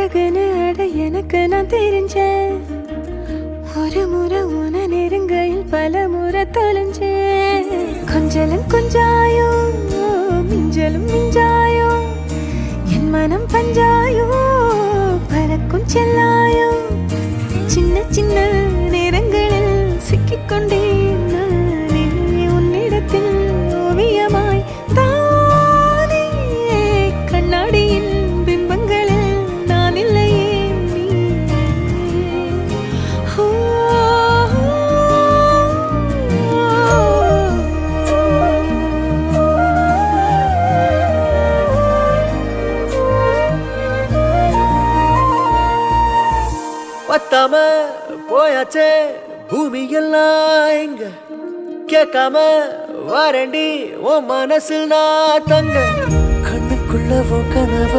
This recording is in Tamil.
அழகுன்னு அட எனக்கு நான் தெரிஞ்சேன். ஒரு முறை உன நெருங்கையில் பல முறை தொலைஞ்சேன். கொஞ்சலும் கொஞ்சாயோ மிஞ்சலும் மிஞ்சாயோ என் மனம் பஞ்சாயோ பறக்கும் செல்லாயோ சின்ன சின்ன நேரங்களில் சிக்கிக்கொண்டேன் நானே உன்னிடத்தில் ஓவியமாய் தானே கண்ணாடியின் பிம்பங்களில் நான் இல்லையே நீ. பத்தாம போயாச்சே பூமி எல்லாம் இங்க கேட்காம வாரண்டி உன் மனசில் நான் தங்க கண்ணுக்குள்ள கனவ